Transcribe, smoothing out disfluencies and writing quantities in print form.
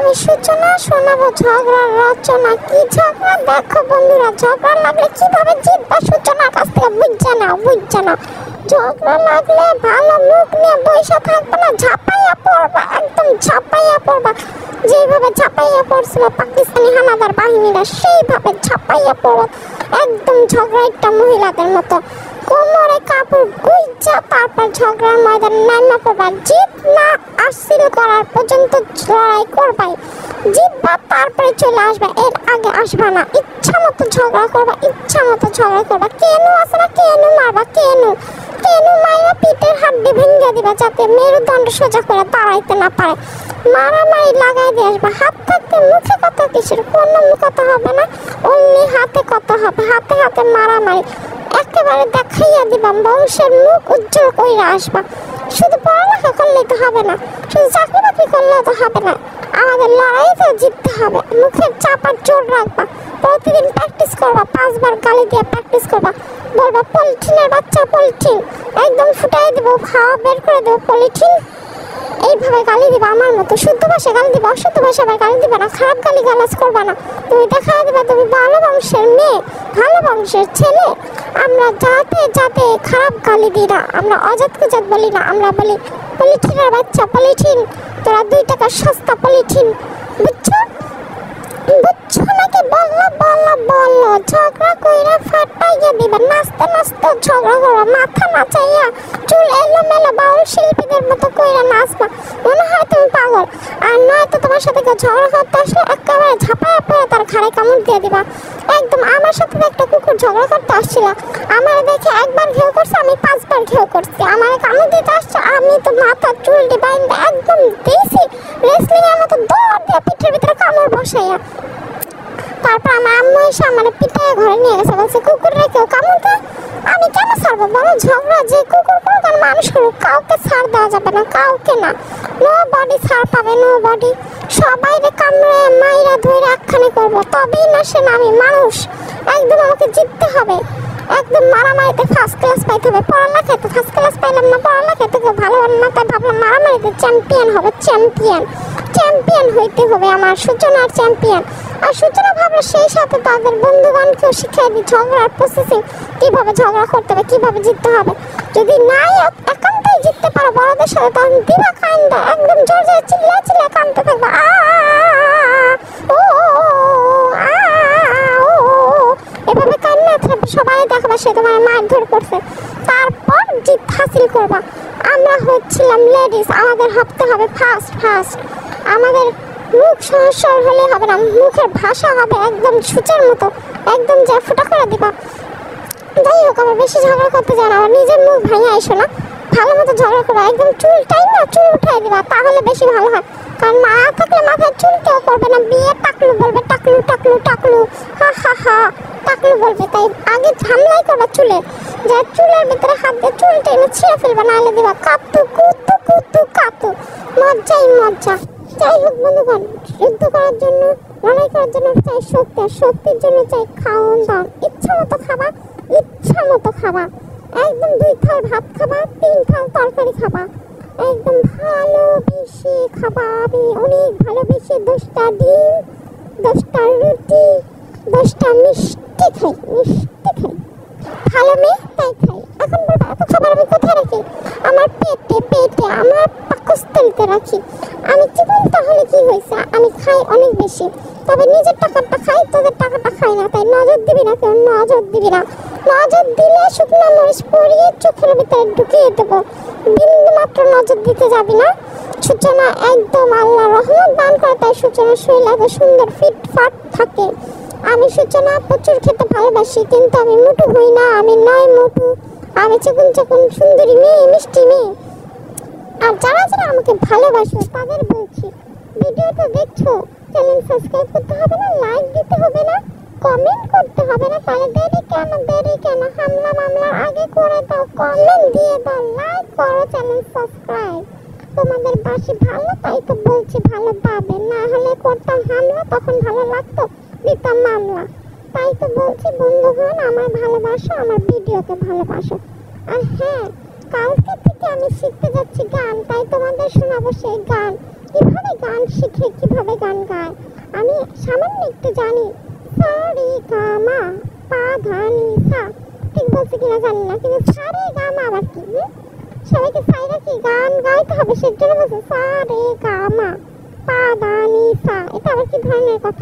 আমি সূচনা শোনাবো ঝগড়ার রচনা। কি ঝগড়া দেখো বন্ধুরা, ঝগড়া লাগলে কিভাবে জিতবা সূচনার কাছ থেকে বুঝছে না। ঝগড়া লাগলে ভালো মুখ নিয়ে বসে থাকবে না, ঝাঁপাইয়া পড়বা, একদম ঝাঁপাইয়া পড়বা। যেভাবে ঝাঁপাইয়া পড়ছিল পাকিস্তানি হানাদার বাহিনীরা, সেইভাবে ঝাঁপাইয়া পড়ো একদম ঝগড়াইটা মহিলাদের মতো। কোমরে কাপড় গুইজা তারপর ঝগড়ার ময়দানে নামা পড়বা। জিত না হাসিল করার পর্যন্ত লড়াই করবাই, জিতবা তারপরে চলে আসবে, এর আগে আসবা না। ইচ্ছা মতো ঝগড়া করবা, কেন আসে না, কেন মারবা, কেন মাইরা পিঠের হাড্ডি ভেঙে দিবা, যাতে মেরুদণ্ড সোজা করে দাঁড়াইতে না পারে। মারামারি লাগাই দিয়ে আসবা। হাত থাকতে মুখে কথা কিসের, কোনো কথা হবে না, অমনি হাতে কথা হবে, হাতে মারামারি একেবারে দেখাইয়া দিবা। বংশের মুখ উজ্জ্বল কইরা আসবা। শুধু পড়ালেখা করলেই তো হবে না, শুধু চাকরি বাকরি করলেও তো হবে না, আমাদের লড়াইতে জিততে হবে। মুখের চাপার জোর রাখবা, প্রতিদিন প্র্যাকটিস করবা, 5 বার গালি দিয়ে প্র্যাকটিস করবা। বলবা পলিথিনের বাচ্চা পলিথিন, একদম ফুটাই দেবো, খাওয়া বের করে দেবো পলিথিন। এইভাবে গালি দিবা, আমার মতো শুদ্ধ ভাষায় গালি দিবা, অশুদ্ধ ভাষায় গালি দিবা না, খারাপ গালি গালাজ করবা না। তুমি দেখা দিবা তুমি ভালো বংশের মেয়ে, ভালো বংশের ছেলে। আমরা যাতে খারাপ গালি দিই না, আমরা অজাত কুজাত বলি না, আমরা বলি পলিথিনের বাচ্চা পলিথিন, তোরা 2 টাকার সস্তা পলিথিন। বুঝছো নাকি? বললো ঝগড়া কইরা ফাটাইয়া দিবা, নাচতে ঝগড়া করবা, মাথা নাচাইয়া চুল এলোমেলো বাউল শিল্পীদের মতো কইরা নাচবা, মনে হয় তুমি পাগল। আর নয়তো তোমার সাথে কেউ ঝগড়া করতে আসলে একেবারে ঝাঁপাইয়া পড়ে তার ঘাড়ে কামড় দিয়ে দিবা। একদম আমার সাথে একটা কুকুর ঝগড়া করতে আসছিল, আমার দেখে 1 বার ঘেউ করছে, আমি 5 বার ঘেউ করছি। আমার কামড় দিতে আসছে, আমি তো মাথার চুল ডিবাইন্ড একদম দিয়েছি রেসলিং এর মতো দৌড় দিয়ে পিঠের ভিতরে কামড় বসাইয়া। তারপর আমার আম্মু এসে আমার পিঠায় ঘরে নিয়ে গেছে, বলছে কুকুররা কেউ কামড়। আমি কেন ছাড়বো বলো? ঝগড়া যে কুকুর করুক আর মানুষ করুক, কাউকে ছাড় দেওয়া যাবে না, কাউকে না, নো বডি ছাড় পাবে, নো বডি। সবাই কামড়ে মাইরা ধরে একখানে করবো, তবেই না সে আমি মানুষ। একদম আমাকে জিততে হবে, একদম মারামারিতে ফার্স্ট ক্লাস পাইতে হবে। পড়ালেখায় তো ফার্স্ট ক্লাস পাইলাম না, পড়ালেখায় তো কেউ ভালো না, তাই ভাবলাম মারামারিতে চ্যাম্পিয়ন হবে, চ্যাম্পিয়ন হইতে হবে আমার, সূচনার চ্যাম্পিয়ন। আর সূচনা ভাবলো সেই সাথে তাদের বন্ধুগণকেও শিখিয়ে দিই ঝগড়ার প্রসেসিং, কিভাবে ঝগড়া করতে হবে, কিভাবে জিততে হবে। যদি নাই একান্তই জিততে পারো বড়দের সাথে, তখন দিবা কান্দা, একদম জোর জোরে চিল্লা কান্দতে থাকবা, এভাবে কান্না থাকবে, সবাই দেখাবা সে তোমার মারধর করছে। তারপর জিত হাসিল করবা। আমরা হচ্ছিলাম লেডিস, আমাদের ভাবতে হবে ফার্স্ট। আমাদের মুখ সহজ হলে হবে না, মুখের ভাষা হবে একদম সূচের মতো, একদম যা ফুটা করে দিবা। যাই হোক, আমার বেশি ঝগড়া করতে যায় না, আমার নিজের মুখ ভাঙিয়ে এসো না, ভালো মতো ঝগড়া করবা, একদম চুল উঠাই দিবা, তাহলে বেশি ভালো হয়। কারণ মা থাকলে মাথায় চুল কেউ করবে না, বিয়ে টাকলু বলবে, টাকলু হা টাকলু বলবে। তাই আগে ঝামলাই করবা চুলে, যা চুলের ভিতরে হাত দিয়ে চুল টেনে ছিঁড়ে ফেলবা, নাহলে দিবা কাতু মজ্জা। যাই হোক বন্ধুগণ, যুদ্ধ করার জন্য, লড়াই করার জন্য চাই শক্তি, আর শক্তির জন্য চাই খাওয়ান দাওয়ান। ইচ্ছা মতো খাবা, একদম 2 থাল ভাত খাবা, 3 থাল তরকারি খাবা, একদম ভালোবেসে খাবা। আমি অনেক ভালোবেসে 10টা ডিম, 10টা রুটি, 10টা মিষ্টি খাই, ভালো মেয়ে তাই খাই। এখন বলবো এত খাবার আমি কোথায় রাখি? আমার পেটে আমার পাকস্থলীতে রাখি। আমি চিকন তাহলে কি হয়েছে? আমি খাই অনেক বেশি, তবে নিজের টাকাটা খাই, তোদের টাকাটা খাই না। তাই নজর দিবি না, কেউ নজর দিলে শুকনো মরিচ পরিয়ে চোখের ভিতরে ঢুকিয়ে দেবো, বিন্দু মাত্র নজর দিতে যাবি না। সূচনা একদম আল্লাহ রহমত দান করে, তাই সূচনা শরীর এত সুন্দর ফিটফাট থাকে। আমি সূচনা প্রচুর খেতে ভালোবাসি, কিন্তু আমি মোটু হই না, আমি নয় মোটু, আমি চিকন সুন্দরী মেয়ে, মিষ্টি মেয়ে। আর যারা আমাকে ভালোবাসো তাদের বলছি, ভিডিওটা দেখছো, চ্যানেল সাবস্ক্রাইব করতে হবে না, লাইক দিতে হবে না, কমেন্ট করতে হবে না। তাহলে দেরি কেন? হামলা মামলার আগে করে দাও, কমেন্ট দিয়ে দাও, লাইক করো, চ্যানেল সাবস্ক্রাইব। তোমাদের বাসি ভালো, তাই তো বলছি ভালো পাবে, না হলে করতাম হামলা, তখন ভালো লাগতো, দিতাম মামলা। তাই তো বলছি বন্ধুগণ, আমার ভালোবাসো, আমার ভিডিওকে ভালোবাসো। আর হ্যাঁ, কালকে থেকে আমি শিখতে যাচ্ছি গান, তাই তোমাদের শোনাবো সেই গান। কিভাবে গান শিখে, কিভাবে গান গায়। আমি সামান্য একটু জানি, সা রে গা মা পা ধা নি সা। ঠিক বলছে কিনা জানি না, কিন্তু সা রে গা মা আবার কি? সবাইকে সাইরা কি গান গাইতে হবে, সেজন্য বলছে সা রে গা মা পা ধা নি সা। এটা আবার কি ধরনের কথা?